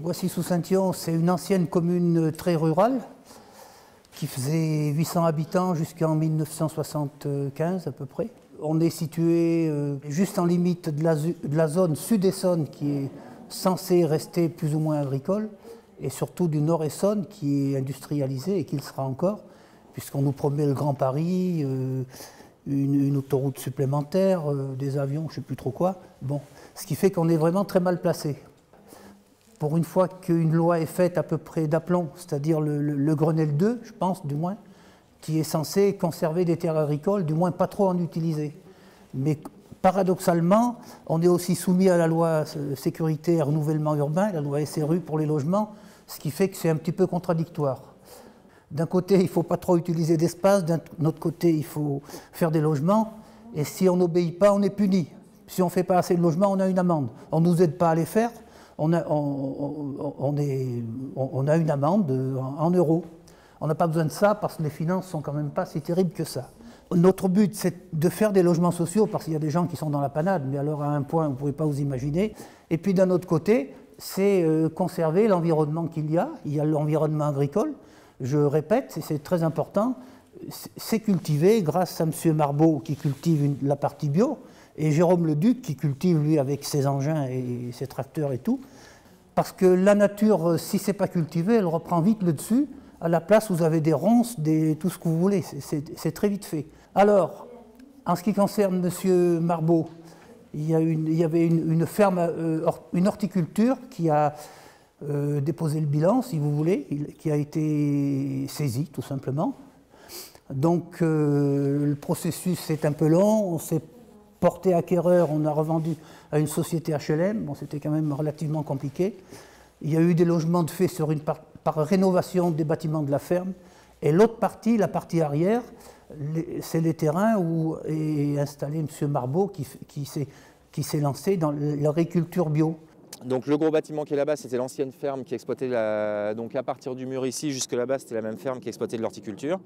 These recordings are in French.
Boissy-sous-Saint-Yon, c'est une ancienne commune très rurale qui faisait 800 habitants jusqu'en 1975 à peu près. On est situé juste en limite de la zone sud-Essonne qui est censée rester plus ou moins agricole et surtout du nord-Essonne qui est industrialisé et qui le sera encore puisqu'on nous promet le Grand Paris, une autoroute supplémentaire, des avions, je ne sais plus trop quoi. Bon, ce qui fait qu'on est vraiment très mal placé. Pour une fois qu'une loi est faite à peu près d'aplomb, c'est-à-dire le Grenelle 2, je pense du moins, qui est censé conserver des terres agricoles, du moins pas trop en utiliser. Mais paradoxalement, on est aussi soumis à la loi sécurité et renouvellement urbain, la loi SRU pour les logements, ce qui fait que c'est un petit peu contradictoire. D'un côté, il ne faut pas trop utiliser d'espace, d'un autre côté, il faut faire des logements, et si on n'obéit pas, on est puni. Si on ne fait pas assez de logements, on a une amende. On ne nous aide pas à les faire, on a une amende en euros. On n'a pas besoin de ça parce que les finances ne sont quand même pas si terribles que ça. Notre but, c'est de faire des logements sociaux parce qu'il y a des gens qui sont dans la panade, mais alors à un point, vous ne pouvez pas vous imaginer. Et puis d'un autre côté, c'est conserver l'environnement qu'il y a. Il y a l'environnement agricole, je répète, c'est très important. C'est cultivé grâce à M. Marbeau qui cultive la partie bio, et Jérôme Leduc qui cultive lui avec ses engins et ses tracteurs et tout, parce que la nature, si c'est pas cultivé, elle reprend vite le dessus. À la place, vous avez des ronces, tout ce que vous voulez, c'est très vite fait. Alors, en ce qui concerne M. Marbeau, il y avait une ferme, une horticulture qui a déposé le bilan, si vous voulez, qui a été saisie tout simplement. Donc le processus est un peu long, on s'est porté acquéreur, on a revendu à une société HLM, bon, c'était quand même relativement compliqué. Il y a eu des logements de fait sur par rénovation des bâtiments de la ferme, et l'autre partie, la partie arrière, c'est les terrains où est installé M. Marbeau qui s'est lancé dans l'agriculture bio. Donc le gros bâtiment qui est là-bas, c'était l'ancienne ferme qui exploitait, donc à partir du mur ici jusque là-bas, c'était la même ferme qui exploitait de l'horticulture.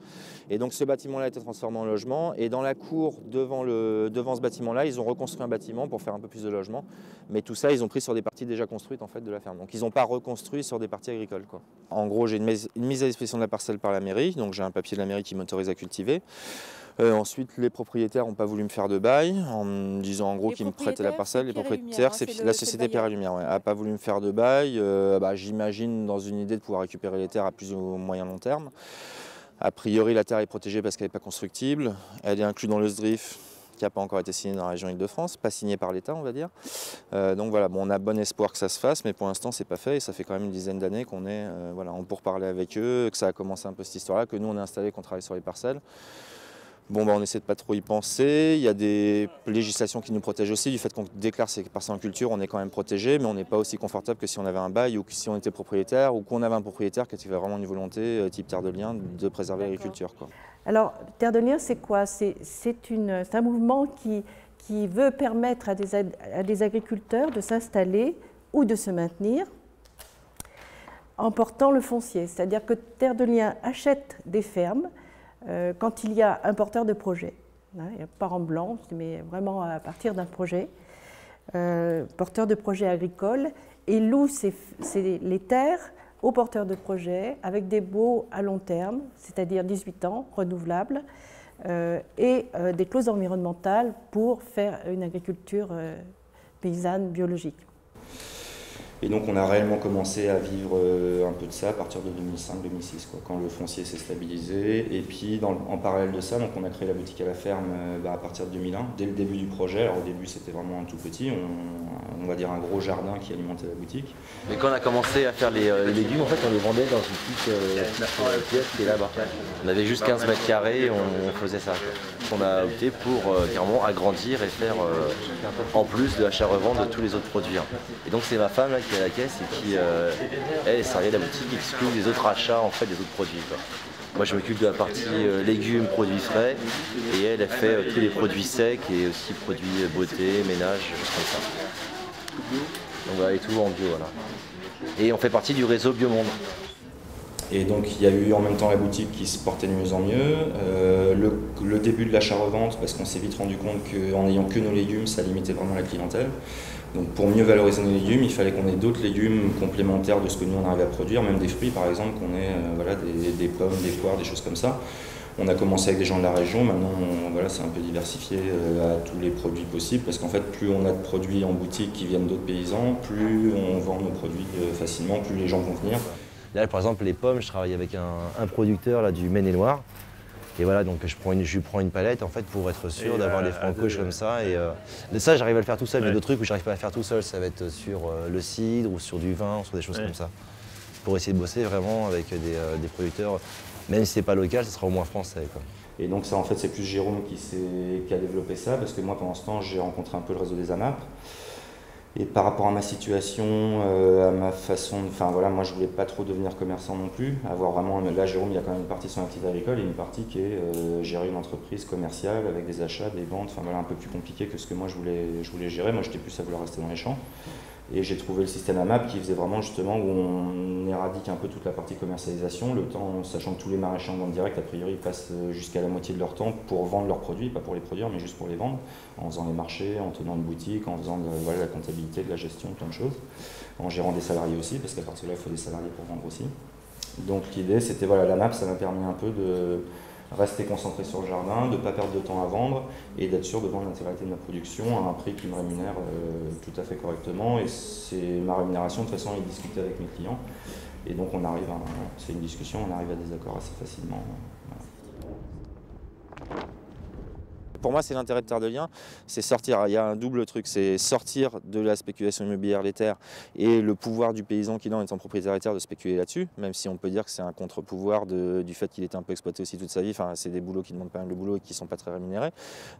Et donc ce bâtiment-là a été transformé en logement. Et dans la cour, devant ce bâtiment-là, ils ont reconstruit un bâtiment pour faire un peu plus de logement. Mais tout ça, ils ont pris sur des parties déjà construites en fait, de la ferme. Donc ils n'ont pas reconstruit sur des parties agricoles, quoi. En gros, j'ai une mise à disposition de la parcelle par la mairie. Donc j'ai un papier de la mairie qui m'autorise à cultiver. Ensuite, les propriétaires n'ont pas voulu me faire de bail en me disant en gros qu'ils me prêtaient la parcelle. Les propriétaires, c'est la société Pierre et Lumière, ouais, n'a pas voulu me faire de bail. J'imagine dans une idée de pouvoir récupérer les terres à plus ou moyen long terme. A priori, la terre est protégée parce qu'elle n'est pas constructible. Elle est inclue dans le SDRIF qui n'a pas encore été signé dans la région Île-de-France, pas signé par l'État, on va dire. Donc voilà, bon, on a bon espoir que ça se fasse, mais pour l'instant, c'est pas fait. Et ça fait quand même une dizaine d'années qu'on est en pourparlers avec eux, que ça a commencé un peu cette histoire-là, que nous, on est installés, qu'on travaille sur les parcelles. Bon, on essaie de pas trop y penser. Il y a des législations qui nous protègent aussi. Du fait qu'on déclare ces parcelles en culture, on est quand même protégé, mais on n'est pas aussi confortable que si on avait un bail ou que si on était propriétaire ou qu'on avait un propriétaire qui avait vraiment une volonté, type Terre de Liens, de préserver l'agriculture. Alors, Terre de Liens, c'est quoi? C'est un mouvement qui veut permettre à des agriculteurs de s'installer ou de se maintenir en portant le foncier. C'est-à-dire que Terre de Liens achète des fermes quand il y a un porteur de projet, pas en blanc, mais vraiment à partir d'un projet, porteur de projet agricole, et loue les terres aux porteurs de projet avec des baux à long terme, c'est-à-dire 18 ans, renouvelables, et des clauses environnementales pour faire une agriculture paysanne biologique. Et donc on a réellement commencé à vivre un peu de ça à partir de 2005-2006, quand le foncier s'est stabilisé. Et puis en parallèle de ça, donc on a créé la boutique à la ferme à partir de 2001, dès le début du projet. Alors au début c'était vraiment un tout petit, on va dire un gros jardin qui alimentait la boutique. Mais quand on a commencé à faire les légumes, en fait on les vendait dans une petite pièce qui est là-bas. On avait juste 15 mètres carrés et on faisait ça. On a opté pour carrément agrandir et faire en plus de l'achat-revente de tous les autres produits. Et donc c'est ma femme là, qui est à la caisse et qui elle est salariée de la boutique, qui exclut les autres achats en fait des autres produits. Moi je m'occupe de la partie légumes, produits frais, et elle fait tous les produits secs et aussi produits beauté, ménage, choses comme ça. Donc voilà, et tout en bio, voilà. Et on fait partie du réseau Biomonde. Et donc il y a eu en même temps la boutique qui se portait de mieux en mieux, le début de l'achat-revente, parce qu'on s'est vite rendu compte qu'en n'ayant que nos légumes, ça limitait vraiment la clientèle. Donc pour mieux valoriser nos légumes, il fallait qu'on ait d'autres légumes complémentaires de ce que nous on arrivait à produire, même des fruits par exemple, qu'on ait voilà, des pommes, des poires, des choses comme ça. On a commencé avec des gens de la région, maintenant voilà, c'est un peu diversifié à tous les produits possibles, parce qu'en fait plus on a de produits en boutique qui viennent d'autres paysans, plus on vend nos produits facilement, plus les gens vont venir. Là par exemple les pommes, je travaille avec un producteur là, du Maine-et-Loire. Et voilà, donc je lui prends une palette en fait pour être sûr d'avoir des francoches comme ça. Et ça, j'arrive à le faire tout seul. Mais d'autres trucs où j'arrive pas à le faire tout seul, ça va être sur le cidre ou sur du vin, sur des choses comme ça. Pour essayer de bosser vraiment avec des producteurs, même si c'est pas local, ce sera au moins français, quoi. Et donc ça, en fait, c'est plus Jérôme qui a développé ça, parce que moi, pendant ce temps, j'ai rencontré un peu le réseau des AMAP. Et par rapport à ma situation, à ma façon, enfin voilà, moi je voulais pas trop devenir commerçant non plus, avoir vraiment, là Jérôme il y a quand même une partie sur l'activité agricole et une partie qui est gérer une entreprise commerciale avec des achats, des ventes, enfin voilà, un peu plus compliqué que ce que moi je voulais gérer. Moi j'étais plus à vouloir rester dans les champs. Et j'ai trouvé le système AMAP qui faisait vraiment justement où on éradique un peu toute la partie commercialisation, le temps, sachant que tous les maraîchers en vente directe, a priori, passent jusqu'à la moitié de leur temps pour vendre leurs produits, pas pour les produire, mais juste pour les vendre, en faisant les marchés, en tenant une boutique, en faisant voilà, la comptabilité, de la gestion, plein de choses, en gérant des salariés aussi, parce qu'à partir de là, il faut des salariés pour vendre aussi. Donc l'idée, c'était, voilà, l'AMAP, ça m'a permis un peu de rester concentré sur le jardin, de ne pas perdre de temps à vendre et d'être sûr de vendre l'intégralité de ma production à un prix qui me rémunère tout à fait correctement. Et c'est ma rémunération, de toute façon, est discutée avec mes clients. Et donc on arrive c'est une discussion, on arrive à des accords assez facilement. Voilà. Pour moi, c'est l'intérêt de Terre de Liens, c'est sortir. Il y a un double truc, c'est sortir de la spéculation immobilière des terres et le pouvoir du paysan qui, en étant propriétaire des terres, de spéculer là-dessus, même si on peut dire que c'est un contre-pouvoir du fait qu'il était un peu exploité aussi toute sa vie. Enfin, c'est des boulots qui demandent pas mal de boulot et qui ne sont pas très rémunérés.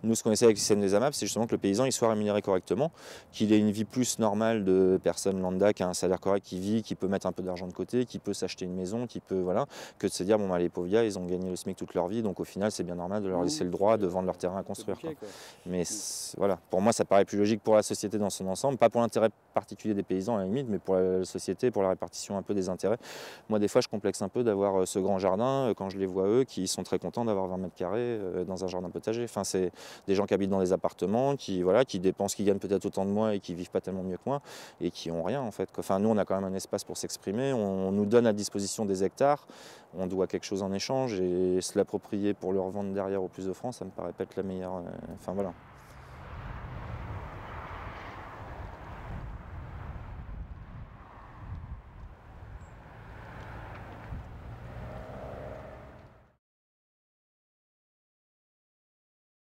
Nous, ce qu'on essaie avec le système des AMAP, c'est justement que le paysan il soit rémunéré correctement, qu'il ait une vie plus normale de personne lambda, qui a un salaire correct, qui vit, qui peut mettre un peu d'argent de côté, qui peut s'acheter une maison, qui peut, voilà, que de se dire, bon, bah, les pauvres gars, ils ont gagné le SMIC toute leur vie, donc au final, c'est bien normal de leur laisser le droit de vendre leur terrain à construire. Quoi. Mais voilà, pour moi, ça paraît plus logique pour la société dans son ensemble, pas pour l'intérêt particulier des paysans à la limite, mais pour la société, pour la répartition un peu des intérêts. Moi, des fois, je complexe un peu d'avoir ce grand jardin, quand je les vois eux, qui sont très contents d'avoir 20 mètres carrés dans un jardin potager. Enfin, c'est des gens qui habitent dans des appartements, qui dépensent, qui gagnent peut-être autant de moi et qui vivent pas tellement mieux que moi, et qui ont rien en fait. Enfin, nous, on a quand même un espace pour s'exprimer, on nous donne à disposition des hectares, on doit quelque chose en échange, et se l'approprier pour le revendre derrière au plus offrant, ça me paraît pas être la meilleure. Enfin voilà.